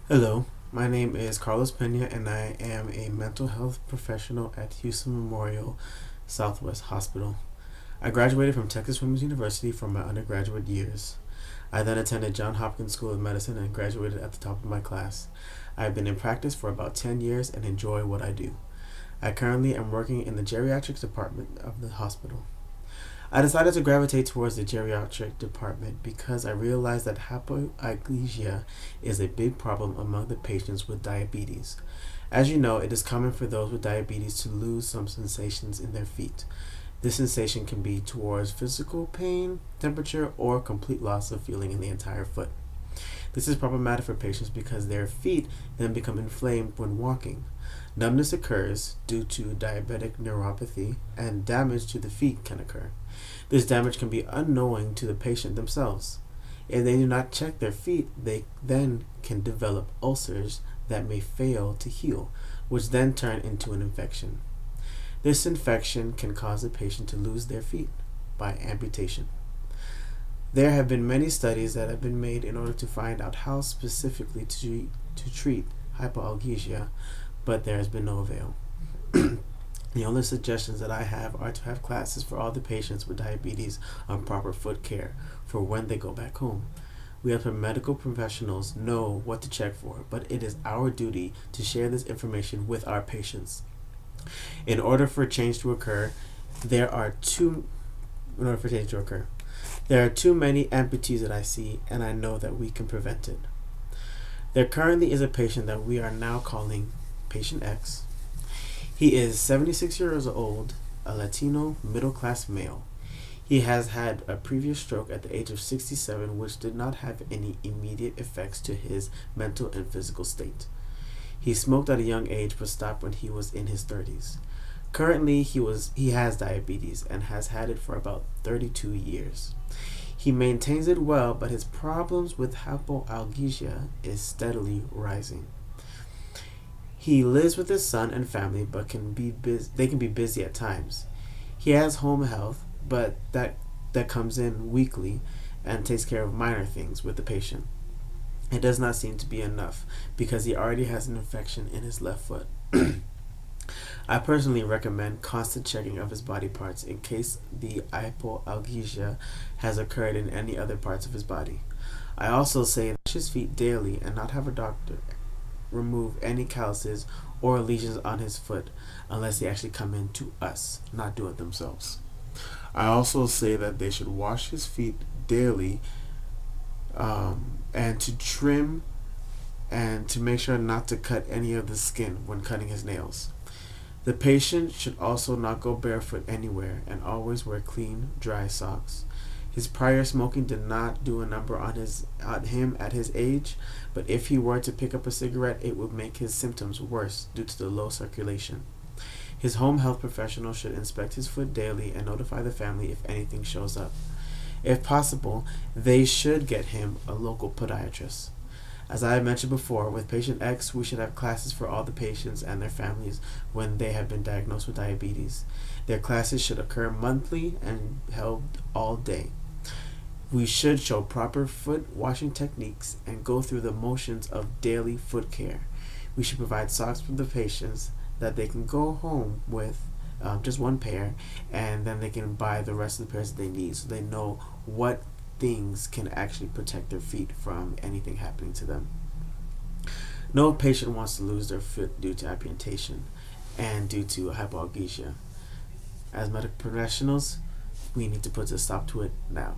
Hello, my name is Carlos Pena and I am a mental health professional at Houston Memorial Southwest Hospital. I graduated from Texas Women's University for my undergraduate years. I then attended Johns Hopkins School of Medicine and graduated at the top of my class. I have been in practice for about 10 years and enjoy what I do. I currently am working in the geriatrics department of the hospital. I decided to gravitate towards the geriatric department because I realized that hypoaglesia is a big problem among the patients with diabetes. As you know, it is common for those with diabetes to lose some sensations in their feet. This sensation can be towards physical pain, temperature, or complete loss of feeling in the entire foot. This is problematic for patients because their feet then become inflamed when walking. Numbness occurs due to diabetic neuropathy, and damage to the feet can occur. This damage can be unknowing to the patient themselves. If they do not check their feet, they then can develop ulcers that may fail to heal, which then turn into an infection. This infection can cause a patient to lose their feet by amputation. There have been many studies that have been made in order to find out how specifically to treat hypoalgesia, but there has been no avail. The only suggestions that I have are to have classes for all the patients with diabetes on proper foot care for when they go back home. We as medical professionals know what to check for, but it is our duty to share this information with our patients. In order for change to occur, there are too in order for change to occur. There are too many amputees that I see, and I know that we can prevent it. There currently is a patient that we are now calling Patient X. He is 76 years old, a Latino middle-class male. He has had a previous stroke at the age of 67, which did not have any immediate effects to his mental and physical state. He smoked at a young age but stopped when he was in his 30s. Currently, he has diabetes and has had it for about 32 years. He maintains it well, but his problems with hypoalgesia is steadily rising. He lives with his son and family, but they can be busy at times. He has home health, but that comes in weekly and takes care of minor things with the patient. It does not seem to be enough because he already has an infection in his left foot. I personally recommend constant checking of his body parts in case the hypoalgesia has occurred in any other parts of his body. I also say wash his feet daily and not have a doctor remove any calluses or lesions on his foot unless they actually come in to us, not do it themselves. I also say that they should wash his feet daily, and to trim and to make sure not to cut any of the skin when cutting his nails. The patient should also not go barefoot anywhere and always wear clean, dry socks. His prior smoking did not do a number on him at his age, but if he were to pick up a cigarette, it would make his symptoms worse due to the low circulation. His home health professional should inspect his foot daily and notify the family if anything shows up. If possible, they should get him a local podiatrist. As I have mentioned before, with Patient X, we should have classes for all the patients and their families when they have been diagnosed with diabetes. Their classes should occur monthly and held all day. We should show proper foot washing techniques and go through the motions of daily foot care. We should provide socks for the patients that they can go home with, just one pair, and then they can buy the rest of the pairs that they need so they know what things can actually protect their feet from anything happening to them. No patient wants to lose their foot due to amputation and due to hypoalgesia. As medical professionals, we need to put a stop to it now.